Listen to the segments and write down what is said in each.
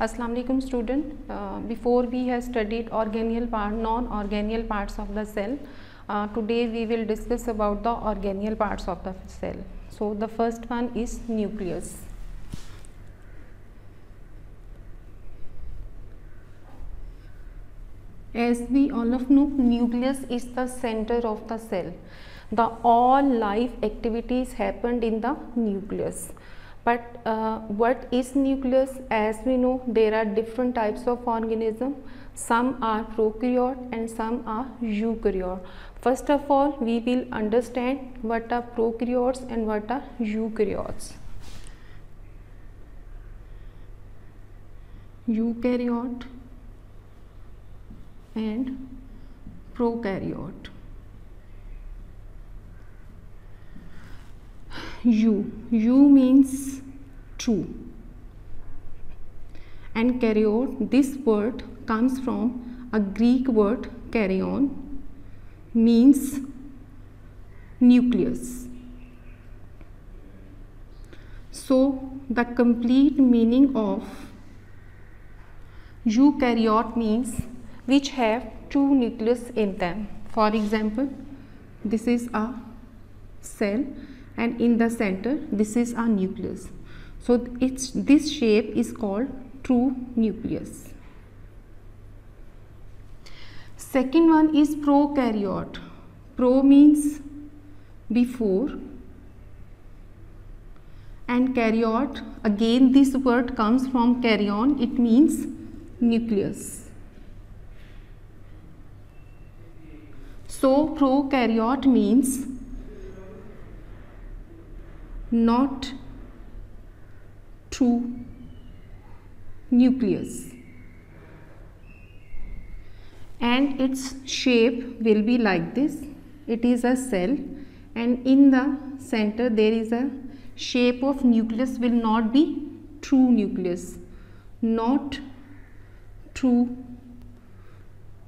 Assalamu alaikum student. Before we have studied organelle part, non-organelle parts of the cell. Today we will discuss about the organelle parts of the cell. So the first one is nucleus. As we all of know, nucleus is the center of the cell. The all life activities happened in the nucleus. But what is nucleus? As we know, there are different types of organism. Some are prokaryote and some are eukaryote. First of all, we will understand what are prokaryotes and what are eukaryotes. Eukaryote and prokaryote. U means true, and karyote, this word comes from a Greek word karyon, means nucleus. So the complete meaning of eukaryote means which have two nucleus in them. For example, this is a cell and in the center this is a nucleus. So this shape is called true nucleus. Second one is prokaryote. Pro means before and karyote, again this word comes from karyon, it means nucleus. So prokaryote means not true nucleus, and its shape will be like this. It is a cell and in the center there is a shape of nucleus, will not be true nucleus, not true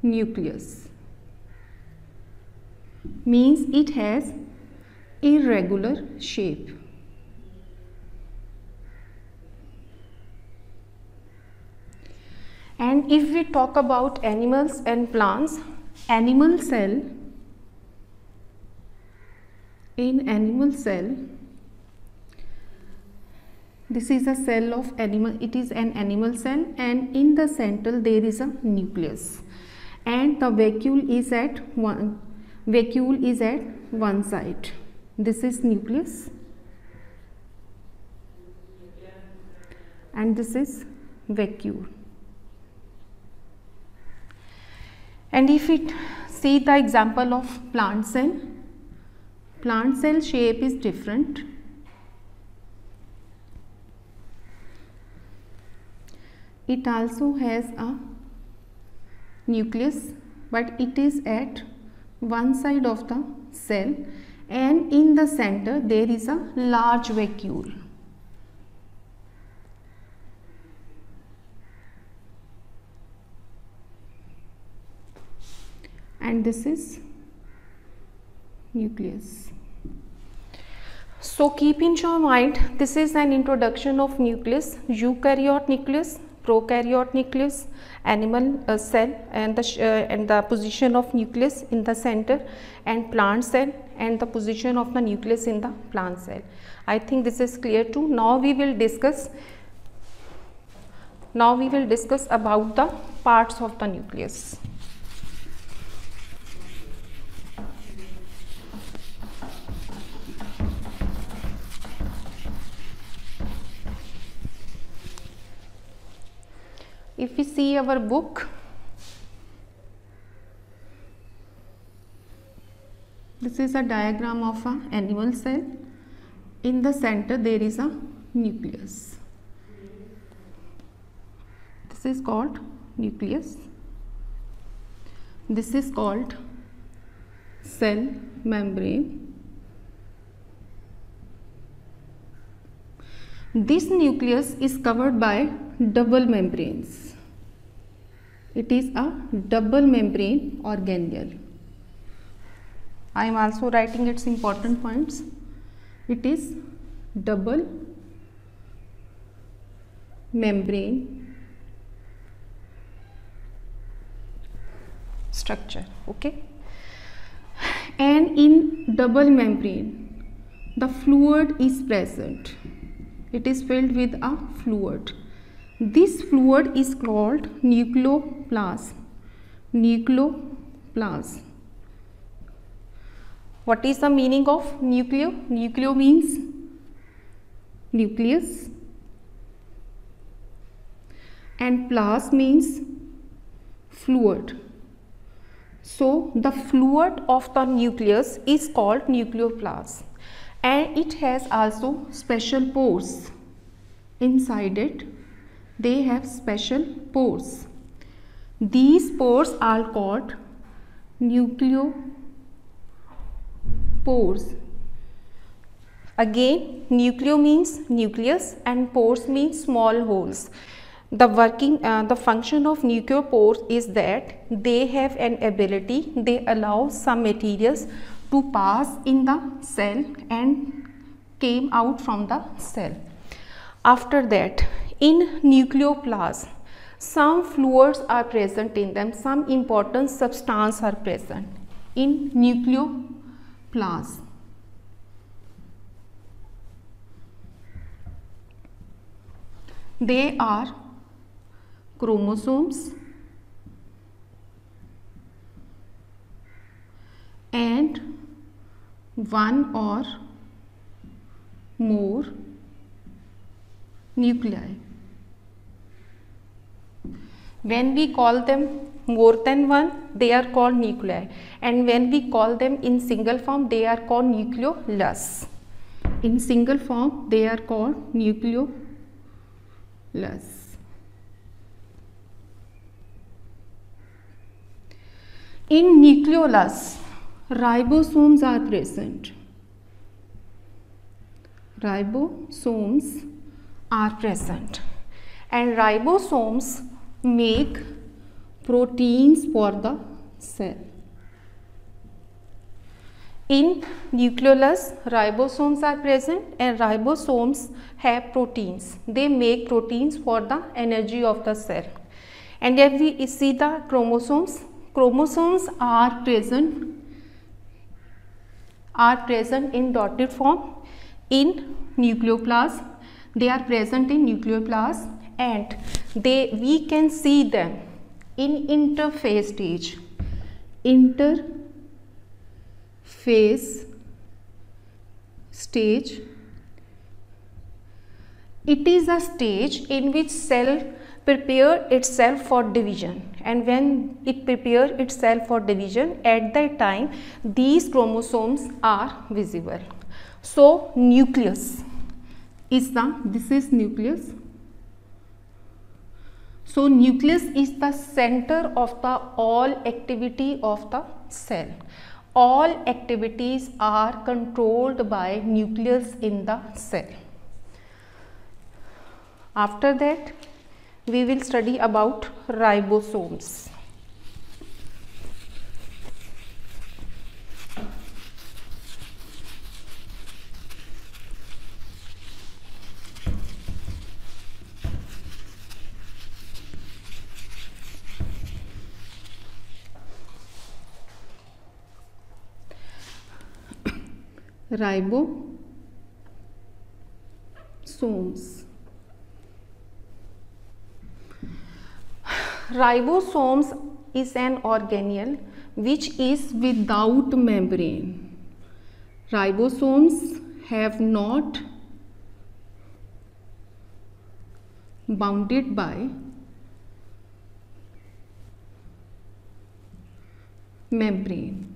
nucleus, means it has irregular shape. And if we talk about animals and plants, animal cell, in animal cell, this is a cell of animal, it is an animal cell, and in the center there is a nucleus, and the vacuole is at one side. This is nucleus and this is vacuole. And if we see the example of plant cell shape is different. It also has a nucleus, but it is at one side of the cell, and in the center there is a large vacuole. And this is nucleus. So keep in your mind, this is an introduction of nucleus, eukaryote nucleus, prokaryote nucleus, animal cell, and the position of nucleus in the center, and plant cell and the position of the nucleus in the plant cell. I think this is clear too. Now we will discuss about the parts of the nucleus. If we see our book, this is a diagram of an animal cell. In the center there is a nucleus. This is called nucleus. This is called cell membrane. This nucleus is covered by double membranes. It is a double membrane organelle. I am also writing its important points. It is double membrane structure. Okay, and in double membrane the fluid is present. It is filled with a fluid. This fluid is called nucleoplasm. Nucleoplasm. What is the meaning of nucleo? Nucleo means nucleus and plas means fluid. So the fluid of the nucleus is called nucleoplasm, and it has also special pores inside it. They have special pores. These pores are called nucleopores. Again, nucleo means nucleus and pores means small holes. The function of nucleopores is that they have an ability, they allow some materials to pass in the cell and came out from the cell. After that, in nucleoplasm, some fluids are present in them, some important substances are present in nucleoplasm. They are chromosomes and one or more nuclei. When we call them more than one, they are called nuclei, and when we call them in single form, they are called nucleolus. In single form, they are called nucleolus. In nucleolus, ribosomes are present. Ribosomes are present, and ribosomes make proteins for the cell. In nucleolus, ribosomes are present, and ribosomes have proteins. They make proteins for the energy of the cell. And if we see the chromosomes, chromosomes are present in dotted form in nucleoplasm. They are present in nucleoplasm, and we can see them in interphase stage. Interphase stage. It is a stage in which cell prepare itself for division, and when it prepare itself for division, at that time these chromosomes are visible. So nucleus is this is nucleus. So nucleus is the center of the all activity of the cell. All activities are controlled by nucleus in the cell. After that, we will study about ribosomes. Ribosomes. Ribosomes is an organelle which is without membrane. Ribosomes have not bounded by membrane.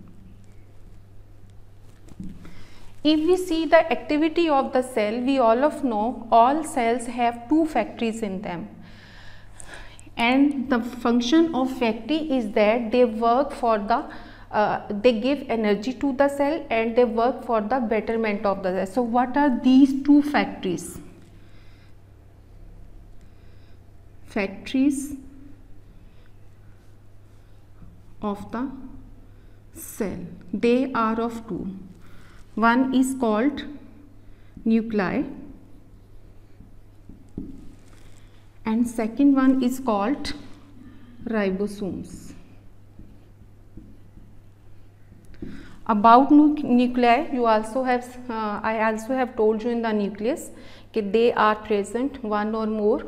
If we see the activity of the cell, we all know all cells have two factories in them, and the function of factory is that they work for the they give energy to the cell and they work for the betterment of the cell. So what are these two factories? Factories of the cell. They are of two. One is called nuclei and second one is called ribosomes. About nuclei, you also have I also have told you in the nucleus that they are present one or more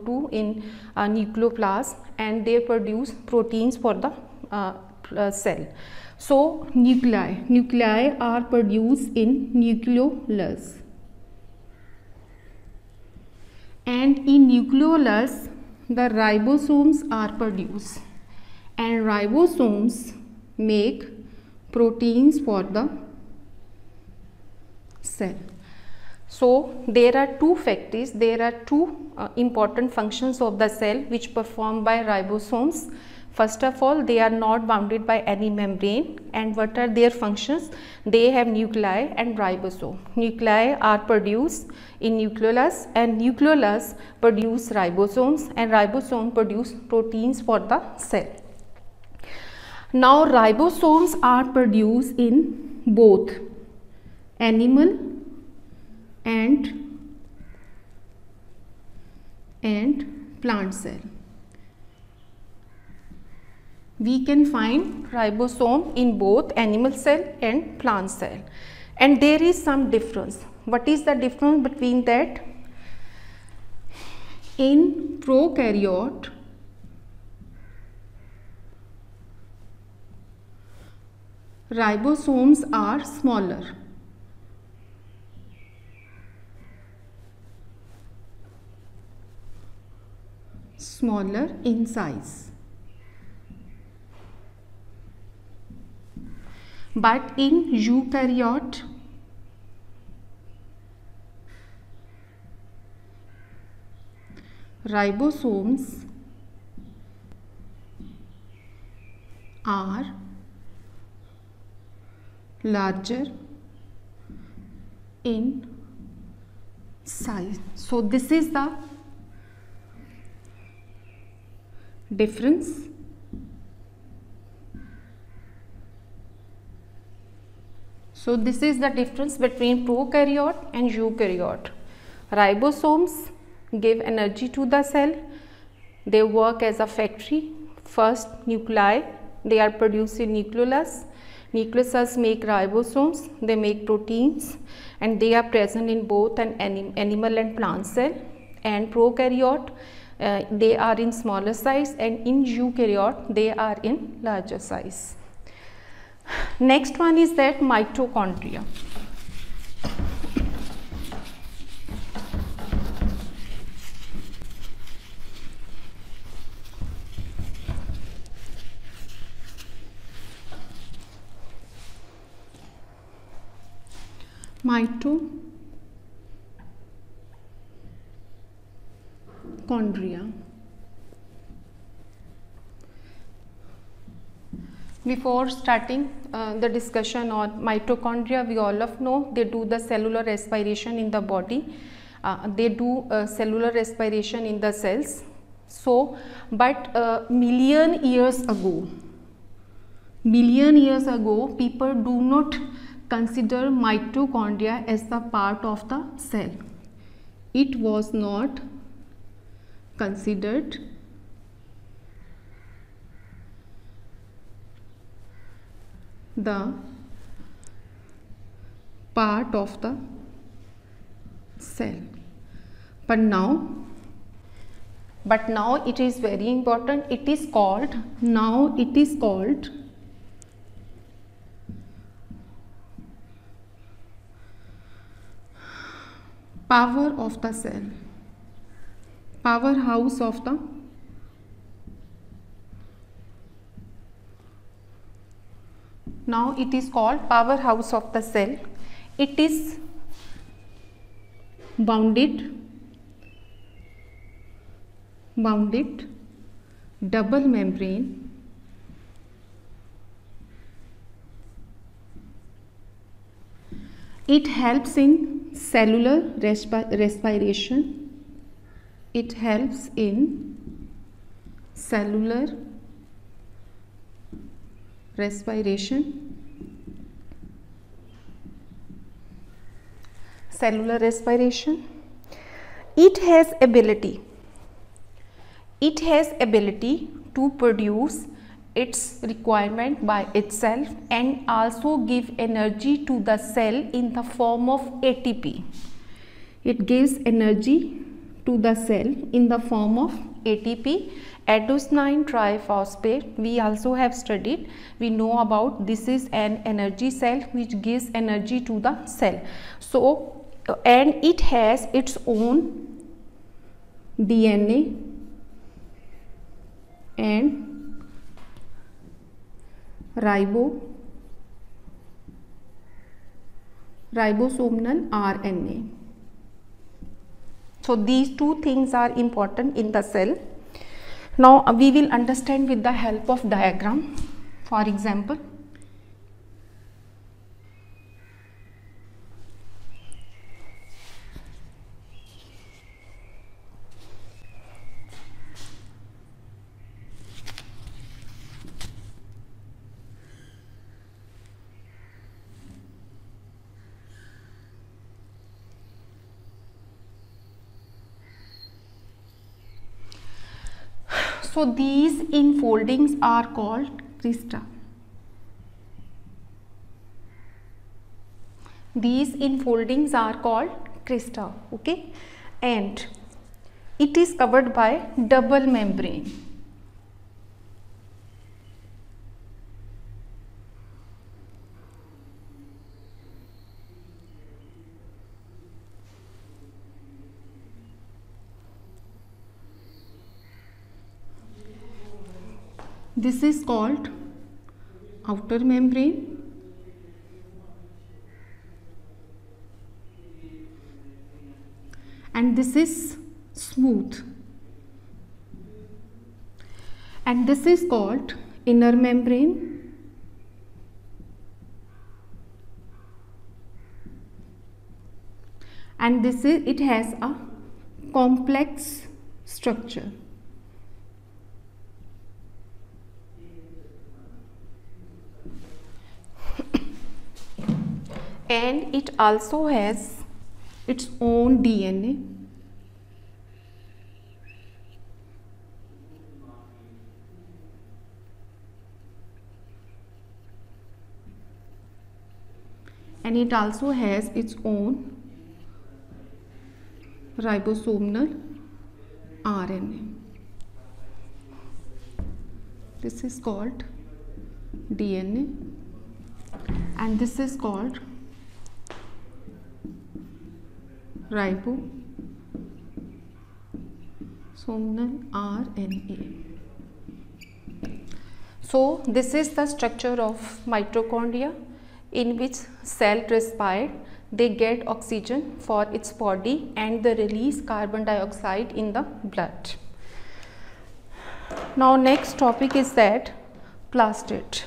two in nucleoplasm, and they produce proteins for the cell. So nuclei are produced in nucleolus, and in nucleolus the ribosomes are produced, and ribosomes make proteins for the cell. So there are two factors, there are two important functions of the cell which performed by ribosomes. First of all, they are not bounded by any membrane, and what are their functions? They have nuclei and ribosome. Nuclei are produced in nucleolus, and nucleolus produce ribosomes, and ribosome produce proteins for the cell. Now ribosomes are produced in both animal and plant cell. We can find ribosome in both animal cell and plant cell, and there is some difference. What is the difference between that? In prokaryote, ribosomes are smaller. Smaller in size. But in eukaryote, ribosomes are larger in size. So this is the difference. So this is the difference between prokaryote and eukaryote. Ribosomes give energy to the cell. They work as a factory. First, nuclei, they are produced in nucleolus. Nucleus make ribosomes, they make proteins, and they are present in both an animal and plant cell. And prokaryote, they are in smaller size, and in eukaryote they are in larger size. Next one is that mitochondria. Mitochondria. Before starting the discussion on mitochondria, we all know they do the cellular respiration in the body. They do cellular respiration in the cells. So, but million years ago, people do not consider mitochondria as the part of the cell. It was not considered the part of the cell, but now it is very important. It is called power of the cell, powerhouse of the now it is called powerhouse of the cell. It is bounded double membrane it helps in cellular respiration. It helps in cellular respiration. It has ability to produce its requirement by itself and also give energy to the cell in the form of ATP. It gives energy to the cell in the form of ATP, adenosine triphosphate. We also have studied, we know about this is an energy cell which gives energy to the cell. So, and it has its own DNA and ribosomal RNA. So these two things are important in the cell. Now we will understand with the help of diagram. For example, so these enfoldings are called crista. These enfoldings are called crista, okay, and it is covered by double membrane. This is called outer membrane and this is smooth, and this is called inner membrane and this is, it has a complex structure. And it also has its own DNA and it also has its own ribosomal RNA. This is called DNA and this is called ribosomal RNA. So this is the structure of mitochondria, in which cell respire, they get oxygen for its body and they release carbon dioxide in the blood. Now next topic is that plastid.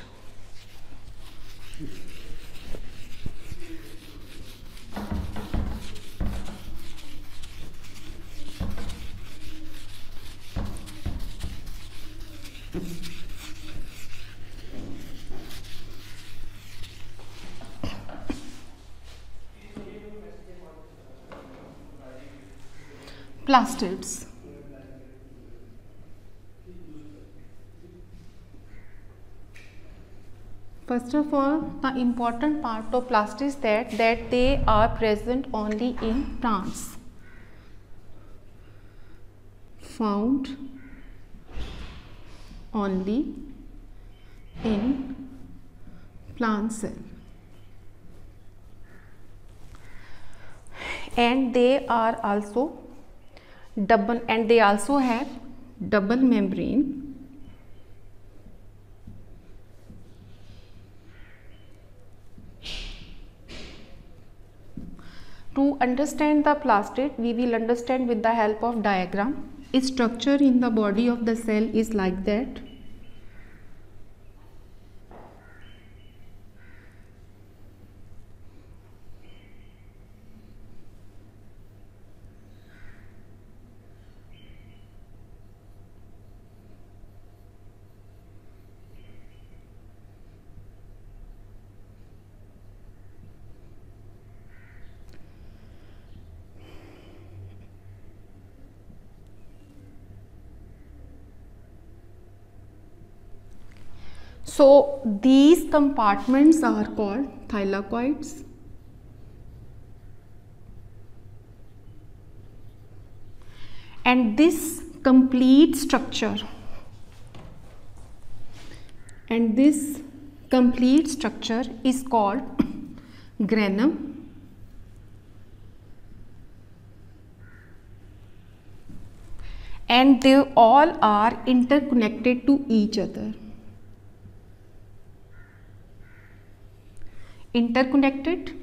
Plastids. First of all, the important part of plastids is that they are present only in plants. Found only in plant cell. And they are also double, and they also have double membrane To understand the plastid, we will understand with the help of diagram. Its structure in the body of the cell is like that. So these compartments are called thylakoids. And this complete structure is called granum. And they all are interconnected to each other. Interconnected.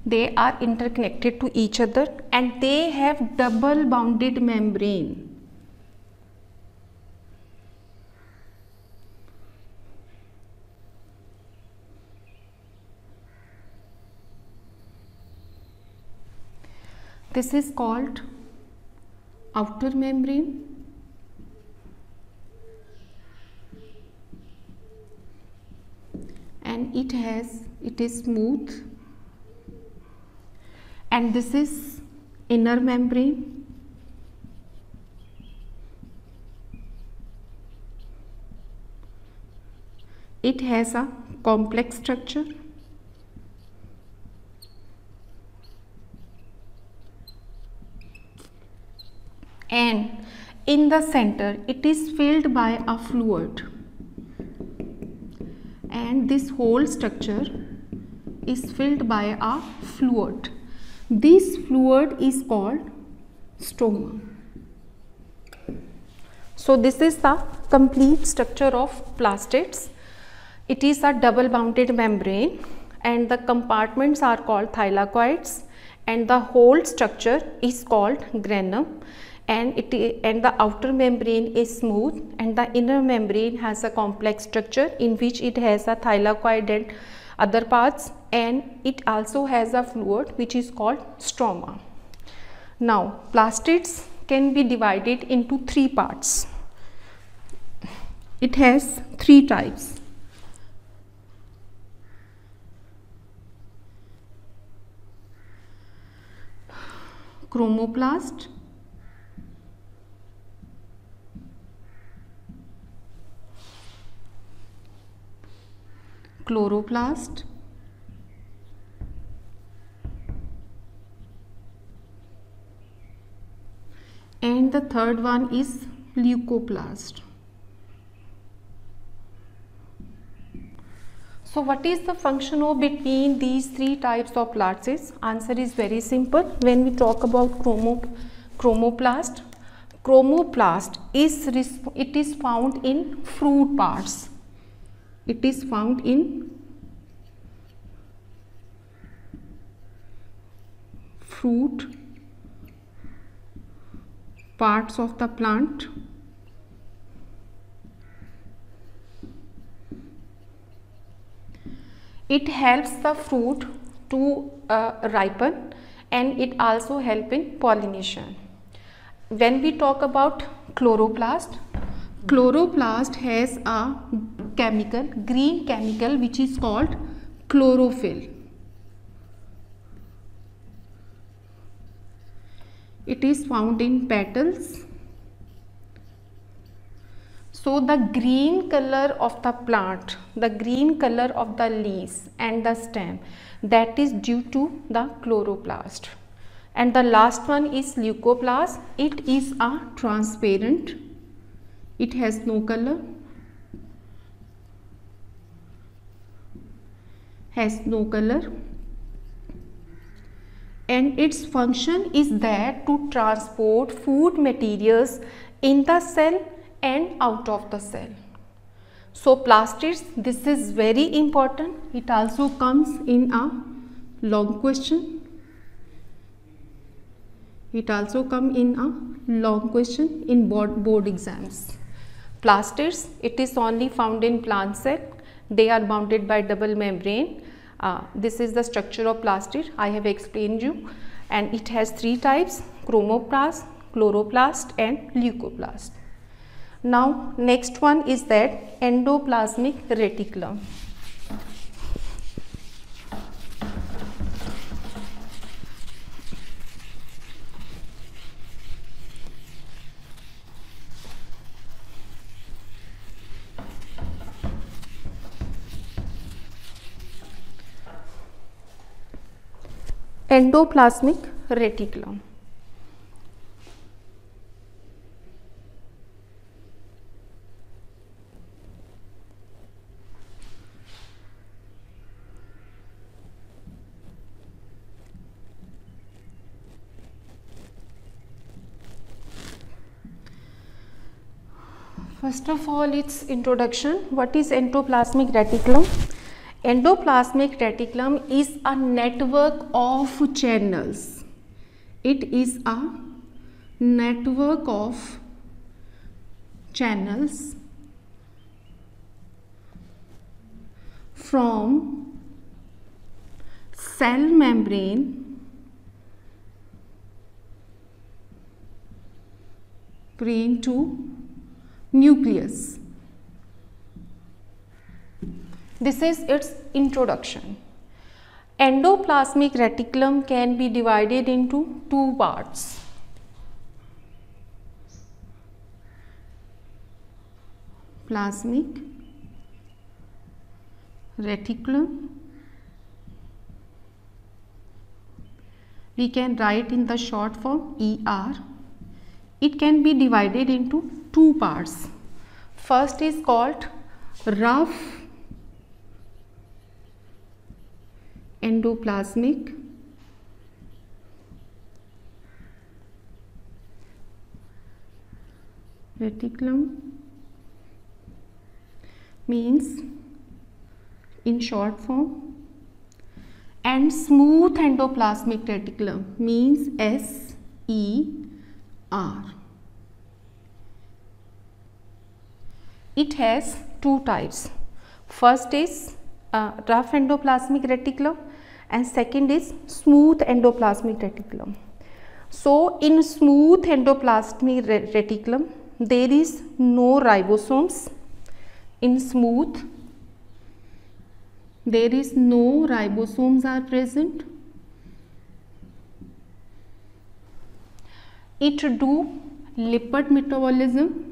They are interconnected to each other and they have double bounded membrane. This is called outer membrane. And it is smooth. And this is inner membrane. It has a complex structure. And in the center it is filled by a fluid. And this whole structure is filled by a fluid. This fluid is called stroma. So this is the complete structure of plastids. It is a double bounded membrane and the compartments are called thylakoids and the whole structure is called granum, and the outer membrane is smooth and the inner membrane has a complex structure in which it has a thylakoid and other parts, and it also has a fluid which is called stroma. Now plastids can be divided into three parts. It has three types. Chromoplast, chloroplast, and the third one is leucoplast. So what is the function of between these three types of plastids? Answer is very simple. When we talk about chromoplast is found in fruit parts. It is found in fruit parts of the plant. It helps the fruit to ripen, and it also helps in pollination. When we talk about chloroplast has a green chemical which is called chlorophyll. It is found in petals. So the green color of the plant, the green color of the leaves and the stem, that is due to the chloroplast. And the last one is leucoplast. It is a transparent. It has no color. And its function is there to transport food materials in the cell and out of the cell. So plastids, this is very important. It also comes in a long question. It also comes in a long question in board exams. Plastids, it is only found in plant cell. They are bounded by double membrane. This is the structure of plastid. I have explained you, and it has three types: chromoplast, chloroplast, and leucoplast. Now next one is that endoplasmic reticulum. Endoplasmic reticulum. First of all, its introduction. What is endoplasmic reticulum? Endoplasmic reticulum is a network of channels. It is a network of channels from cell membrane to nucleus. This is its introduction. Endoplasmic reticulum can be divided into two parts. Plasmic reticulum, we can write in the short form ER. It can be divided into two parts. First is called rough endoplasmic reticulum, means in short form, and smooth endoplasmic reticulum, means SER. It has two types. First is rough endoplasmic reticulum and second is smooth endoplasmic reticulum. So in smooth endoplasmic reticulum there is no ribosomes. In smooth there is no ribosomes are present. It do lipid metabolism.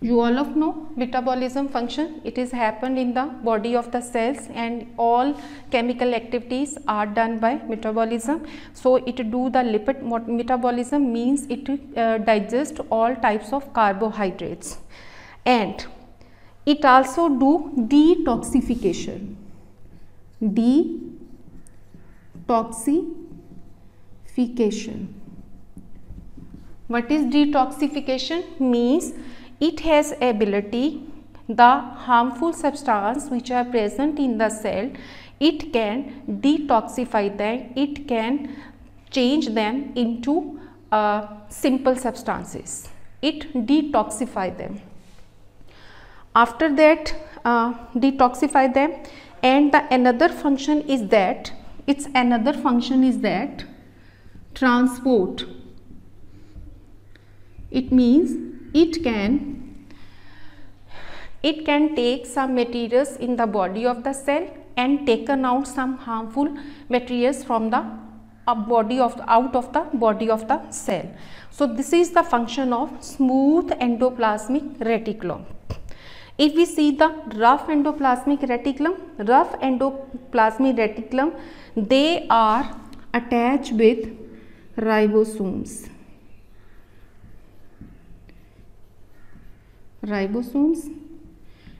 You all of know metabolism function. It is happened in the body of the cells and all chemical activities are done by metabolism. So it do the lipid metabolism, means it digest all types of carbohydrates, and it also do detoxification. Detoxification. What is detoxification? Means it has ability, the harmful substance which are present in the cell, it can detoxify them, it can change them into simple substances. It detoxify them. After that detoxify them, and the another function is that transport. It means it can take some materials in the body of the cell and taken out some harmful materials from the out of the body of the cell. So this is the function of smooth endoplasmic reticulum. If we see the rough endoplasmic reticulum, they are attached with ribosomes.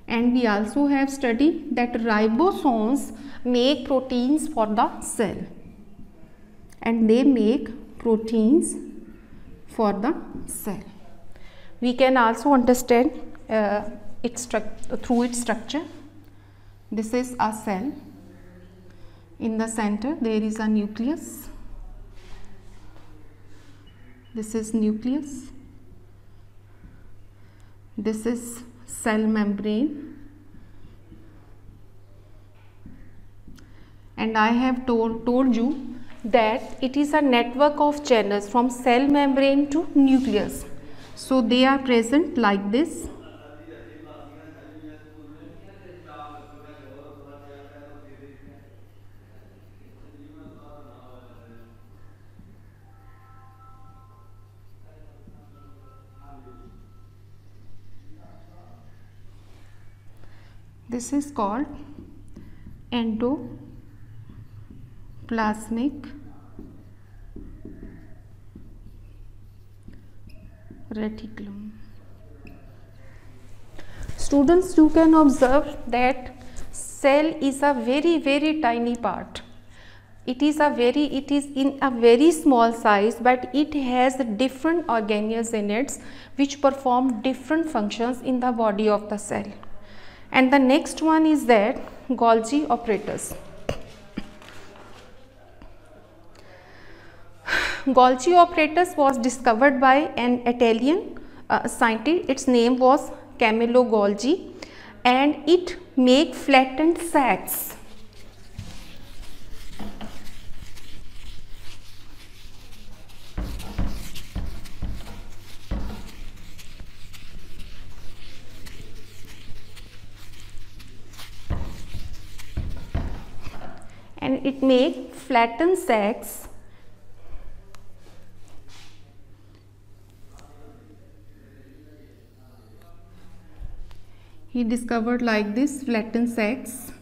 And we also have studied that ribosomes make proteins for the cell, and they make proteins for the cell. We can also understand through its structure. This is a cell. In the center there is a nucleus. This is nucleus. This is cell membrane, and I have told you that it is a network of channels from cell membrane to nucleus. So they are present like this. This is called endoplasmic reticulum. Students, you can observe that cell is a very tiny part. It is in a very small size, but it has different organelles in it which perform different functions in the body of the cell. And the next one is that Golgi apparatus. Golgi apparatus was discovered by an Italian scientist. Its name was Camillo Golgi, and it make flattened sacs. And it make flattened sacs he discovered like this flattened sacs.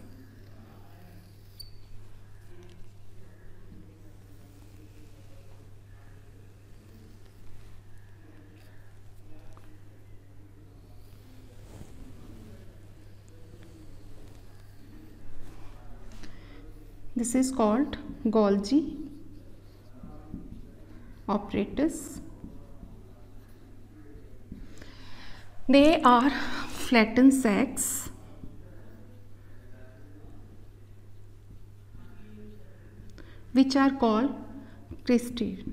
This is called Golgi apparatus. They are flattened sacs which are called cristae.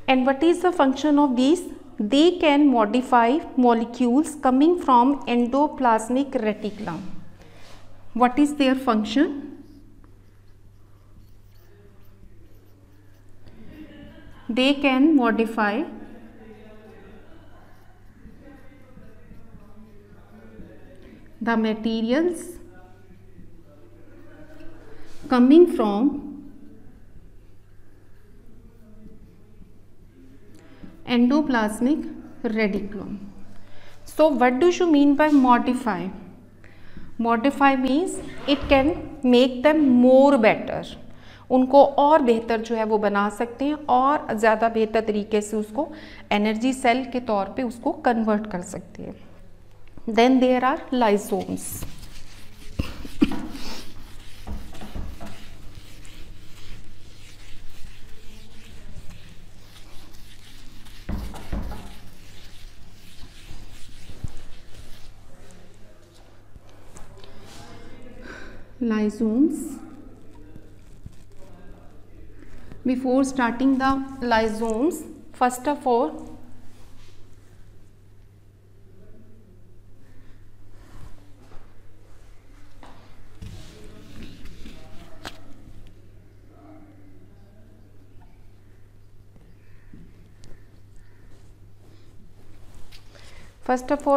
And what is the function of these? They can modify molecules coming from endoplasmic reticulum. What is their function? They can modify the materials coming from endoplasmic reticulum. So what do you mean by modify? Modify means it can make them more better. उनको और बेहतर जो है वो बना सकते हैं और ज़्यादा बेहतर तरीके से उसको एनर्जी सेल के तौर पे उसको कन्वर्ट कर सकते हैं. Then there are lysomes. Lysomes. Before starting the lysomes, first of all,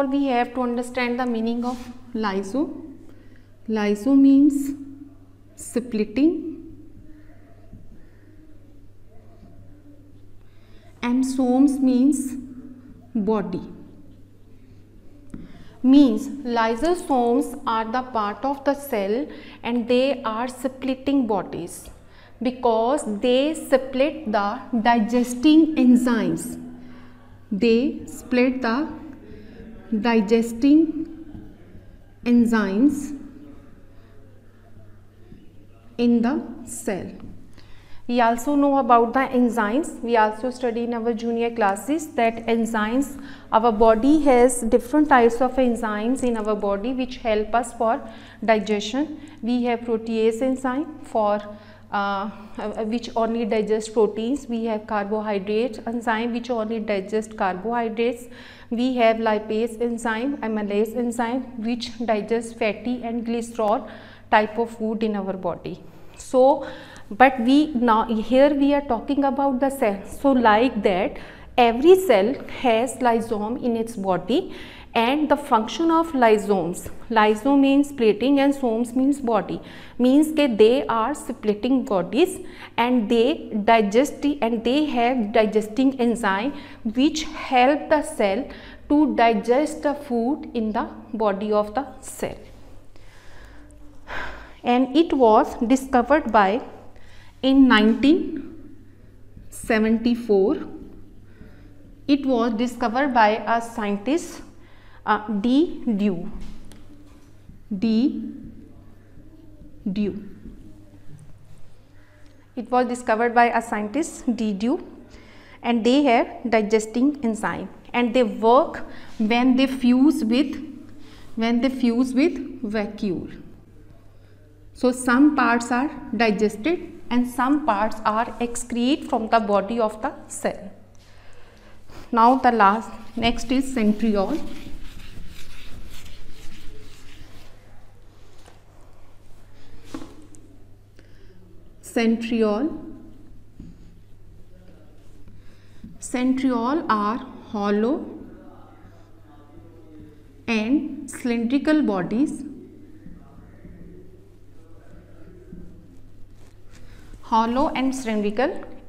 we have to understand the meaning of lyso. Lyso means splitting. And somes means body. Means lysosomes are the part of the cell and they are splitting bodies because they split the digesting enzymes. They split the digesting enzymes in the cell. We also know about the enzymes. We also study in our junior classes that enzymes, our body has different types of enzymes in our body which help us for digestion. We have protease enzyme for which only digest proteins. We have carbohydrate enzyme which only digest carbohydrates. We have lipase enzyme, amylase enzyme which digest fatty and glycerol type of food in our body. So but here we are talking about the cell. So like that every cell has lysome in its body And the function of lysomes, lysome means splitting and somes means body, means that they are splitting bodies and they digest and they have digesting enzyme which help the cell to digest the food in the body of the cell. And it was discovered by in 1974. It was discovered by a scientist D. Dew. It was discovered by a scientist D. Dew, and they have digesting enzyme and they work when they fuse with vacuole. So some parts are digested and some parts are excreted from the body of the cell. Now the next is centriole. Centriole are hollow and cylindrical bodies,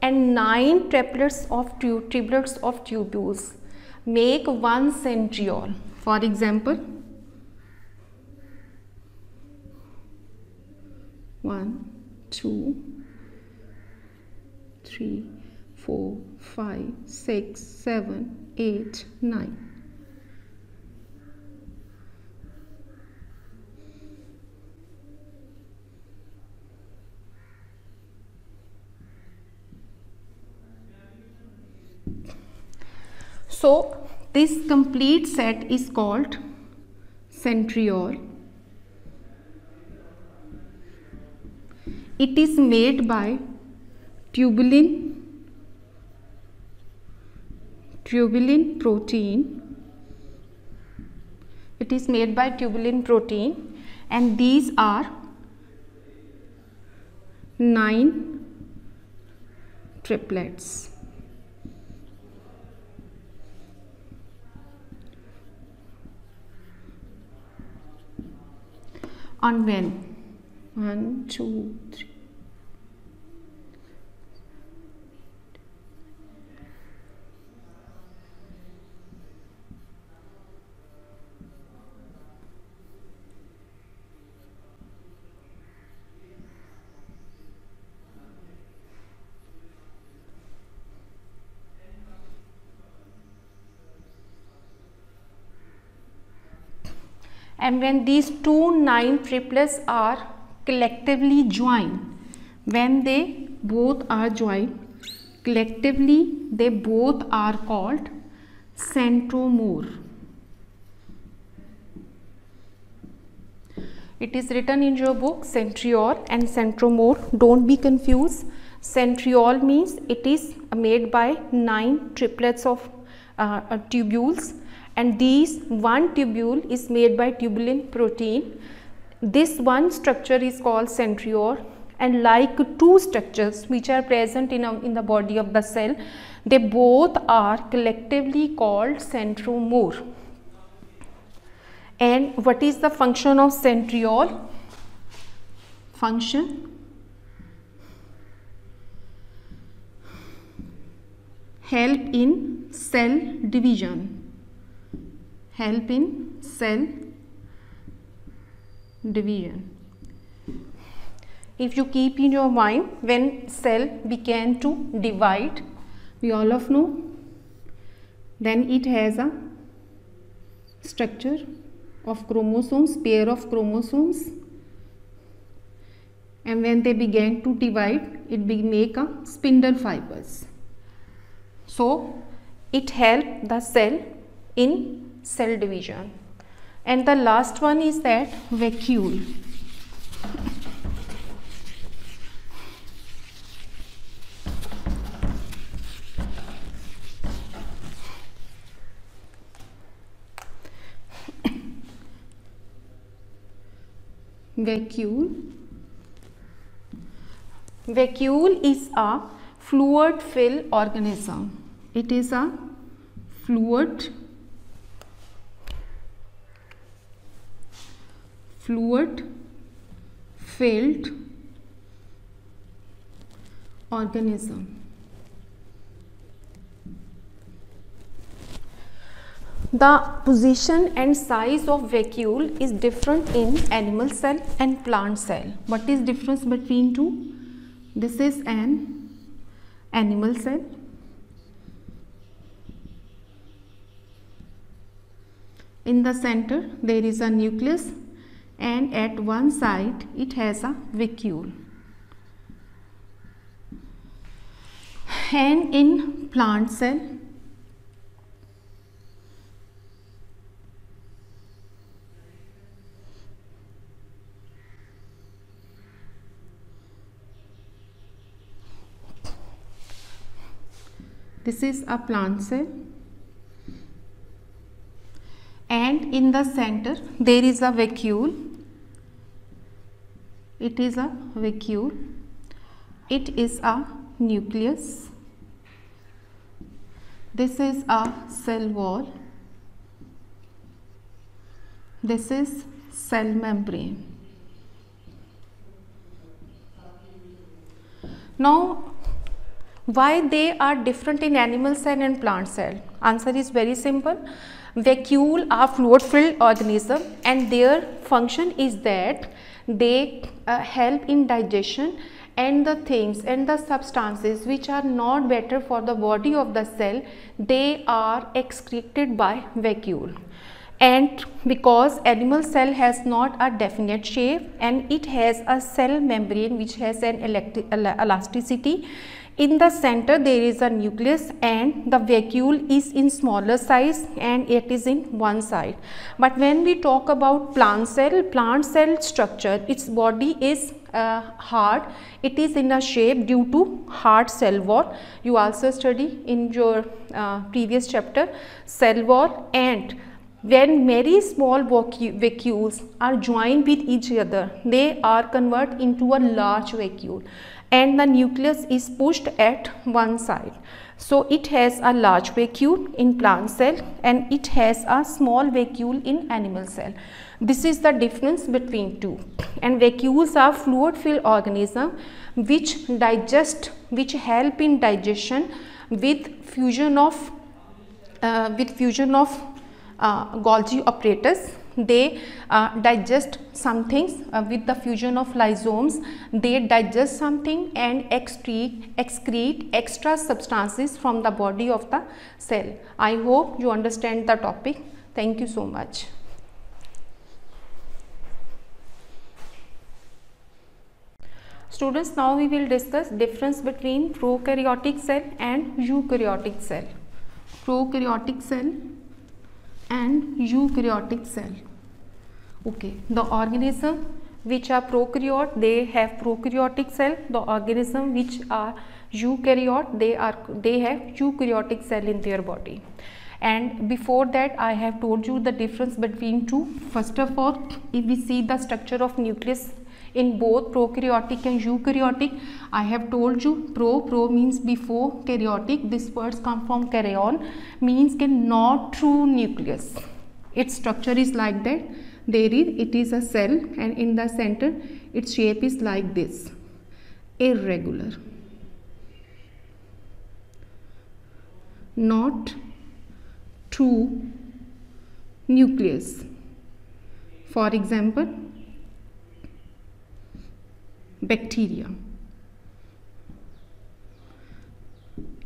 and 9 triplets of tubules make one centriole. For example, 1, 2, 3, 4, 5, 6, 7, 8, 9. So this complete set is called centriole. It is made by tubulin protein. It is made by tubulin protein, and these are 9 triplets. On when 1, 2, 3. And when these 2 9 triplets are collectively joined, when they both are joined collectively, they both are called centromere. It is written in your book centriole and centromere. Don't be confused. Centriole means it is made by 9 triplets of tubules, and these one tubule is made by tubulin protein. This one structure is called centriole, and like 2 structures which are present in the body of the cell, they both are collectively called centromere. And what is the function of centriole? Function: help in cell division. Help in cell division. If you keep in your mind, when cell began to divide, we all of know, then it has a structure of chromosomes, pair of chromosomes, and when they began to divide, it make a spindle fibers. So it helped the cell in cell division. And the last one is that vacuole. Vacuole is a fluid filled organism. It is a fluid fluid filled organism. The position and size of vacuole is different in animal cell and plant cell. What is difference between two? This is an animal cell. In the center there is a nucleus and at one side it has a vacuole. And in plant cell this is a plant cell, and in the center there is a vacuole. It is a vacuole. It is a nucleus. This is a cell wall. This is cell membrane. Now, why they are different in animal cell and plant cell? Answer is very simple. Vacuole are fluid filled organism and their function is that they help in digestion, and the things and the substances which are not better for the body of the cell, they are excreted by vacuole. And because animal cell has not a definite shape and it has a cell membrane which has an elasticity, in the center there is a nucleus and the vacuole is in smaller size and it is in one side. But when we talk about plant cell structure, its body is hard. It is in a shape due to hard cell wall. You also study in your previous chapter cell wall, and when very small vacuoles are joined with each other, they are converted into a large vacuole and the nucleus is pushed at one side. So it has a large vacuole in plant cell and it has a small vacuole in animal cell. This is the difference between two. And vacuoles are fluid filled organism which help in digestion with fusion of Golgi apparatus. They digest some things with the fusion of lysosomes. They digest something and excrete extra substances from the body of the cell. I hope you understand the topic. Thank you so much. Students, now we will discuss difference between prokaryotic cell and eukaryotic cell. Prokaryotic cell and eukaryotic cell. Okay, the organism which are prokaryote, they have prokaryotic cell. The organism which are eukaryote, they have eukaryotic cell in their body. And before that I have told you the difference between two. First of all, if we see the structure of nucleus in both prokaryotic and eukaryotic, I have told you pro means before, karyotic, this words come from karyon, means not true nucleus. Its structure is like that. It is a cell and in the center its shape is like this, irregular, not true nucleus. For example, bacteria.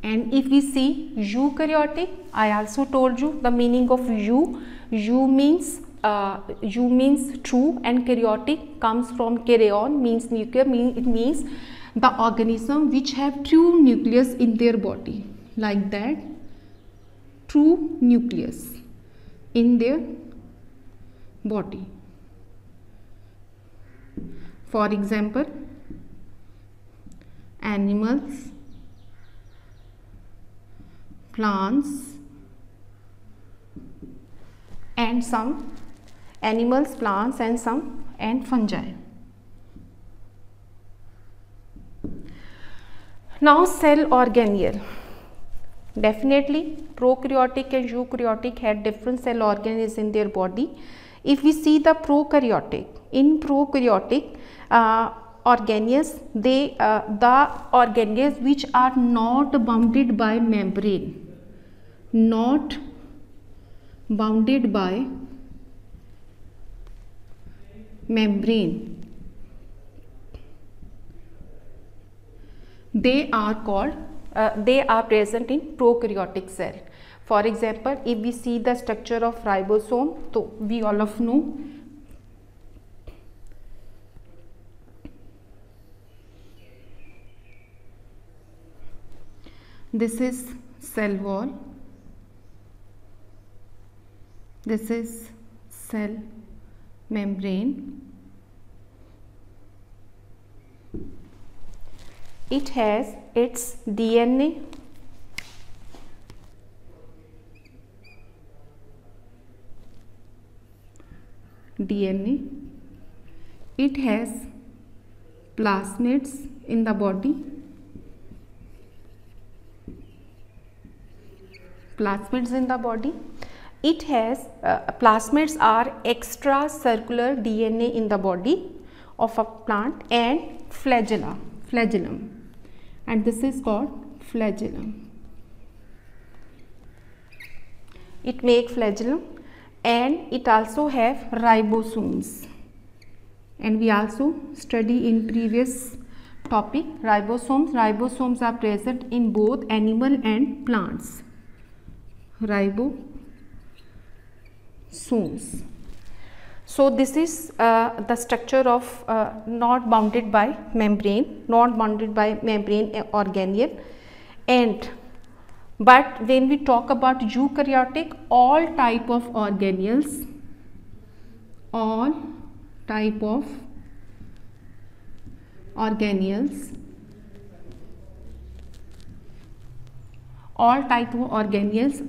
And if we see eukaryotic, I also told you the meaning of eu means true, and karyotic comes from karyon, means nuclear, it means the organism which have true nucleus in their body, like that, true nucleus in their body. For example, animals, plants, and some animals, plants, and fungi. Now cell organelle. Definitely prokaryotic and eukaryotic had different cell organelles in their body. If we see the prokaryotic, in prokaryotic organelles, the organelles which are not bounded by membrane, not bounded by membrane, they are called they are present in prokaryotic cell. For example, if we see the structure of ribosome, so we all of know this is cell wall, this is cell membrane, it has its DNA, it has plasmids in the body, it has plasmids are extracircular DNA in the body of a plant, and flagellum, and this is called flagellum. It make flagellum, and it also have ribosomes, and we also study in previous topic ribosomes are present in both animal and plants. Ribosomes. So this is the structure of not bounded by membrane organelle. And but when we talk about eukaryotic, all type of organelles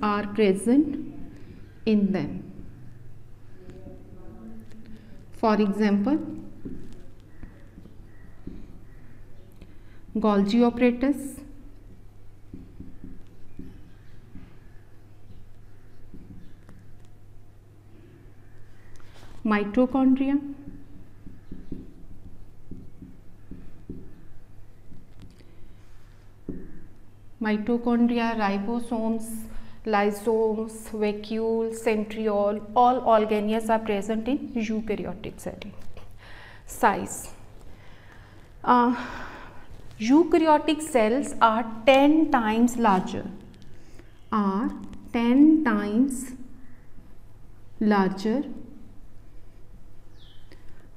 are present in them. For example, Golgi apparatus, mitochondria, ribosomes, lysomes, vacuoles, centriole, all organelles are present in eukaryotic cell. Size. Eukaryotic cells are 10 times larger,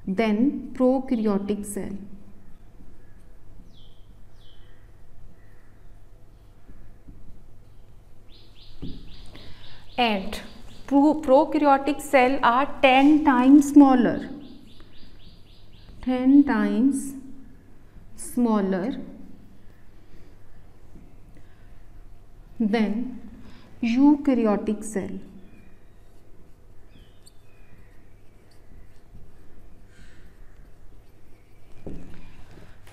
than prokaryotic cell. And prokaryotic cell are 10 times smaller, than eukaryotic cell.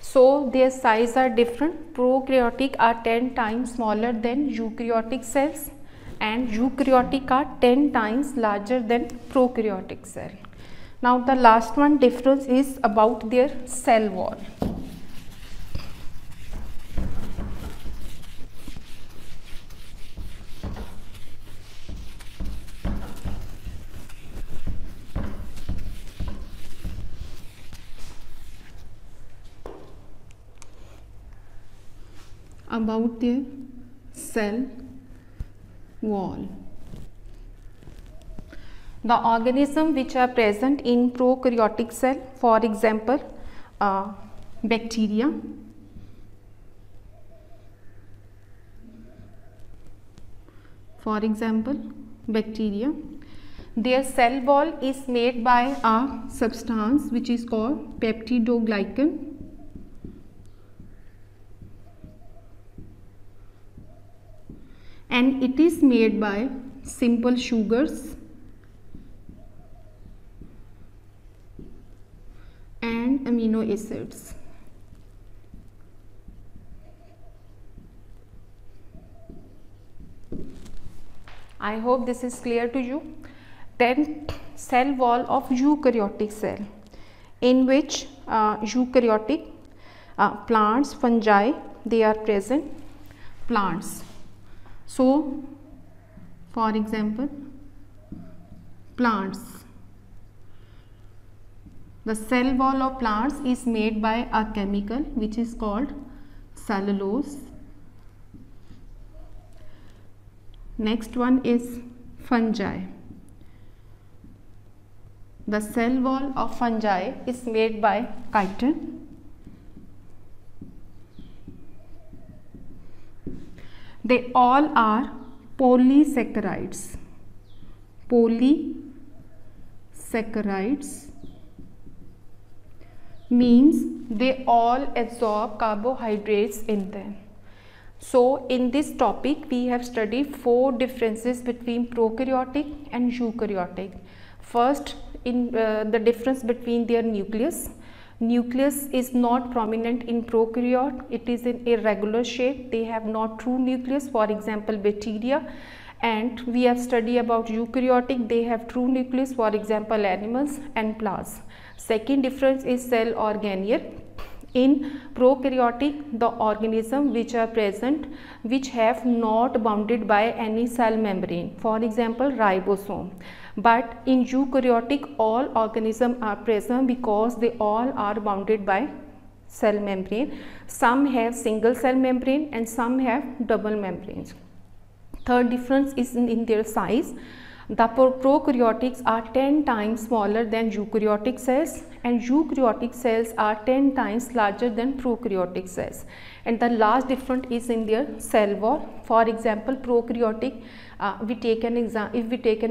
So their size are different. Prokaryotic are 10 times smaller than eukaryotic cells, and eukaryotic are 10 times larger than prokaryotic cell. Now the last one difference is about their cell wall. About their cell wall. The organisms which are present in prokaryotic cell, for example, bacteria, their cell wall is made by a substance which is called peptidoglycan. And it is made by simple sugars and amino acids. I hope this is clear to you. Then cell wall of eukaryotic cell, in which eukaryotic plants, fungi, they are present. Plants. So, for example, plants. The cell wall of plants is made by a chemical which is called cellulose. Next one is fungi. The cell wall of fungi is made by chitin. They all are polysaccharides. Polysaccharides means they all absorb carbohydrates in them. So in this topic we have studied 4 differences between prokaryotic and eukaryotic. First, in the difference between their nucleus. Nucleus is not prominent in prokaryote, it is in irregular shape, they have not true nucleus, for example bacteria. And we have studied about eukaryotic, they have true nucleus, for example animals and plants. Second difference is cell organelle. In prokaryotic, the organism which are present which have not bounded by any cell membrane, for example ribosome. But in eukaryotic, all organisms are present because they all are bounded by cell membrane. Some have single cell membrane and some have double membranes. Third difference is in their size. The prokaryotics are 10 times smaller than eukaryotic cells, and eukaryotic cells are 10 times larger than prokaryotic cells. And the last difference is in their cell wall. For example, prokaryotic, if we take an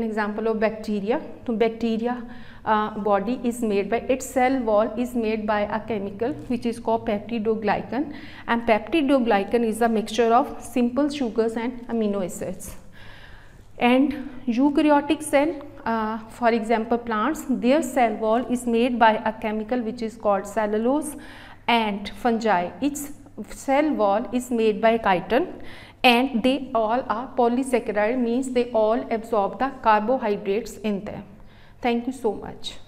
example of bacteria, so bacteria body is made by, its cell wall is made by a chemical which is called peptidoglycan, and peptidoglycan is a mixture of simple sugars and amino acids. And eukaryotic cell, for example plants, their cell wall is made by a chemical which is called cellulose. And fungi, its cell wall is made by chitin, and they all are polysaccharide, means they all absorb the carbohydrates in them. Thank you so much.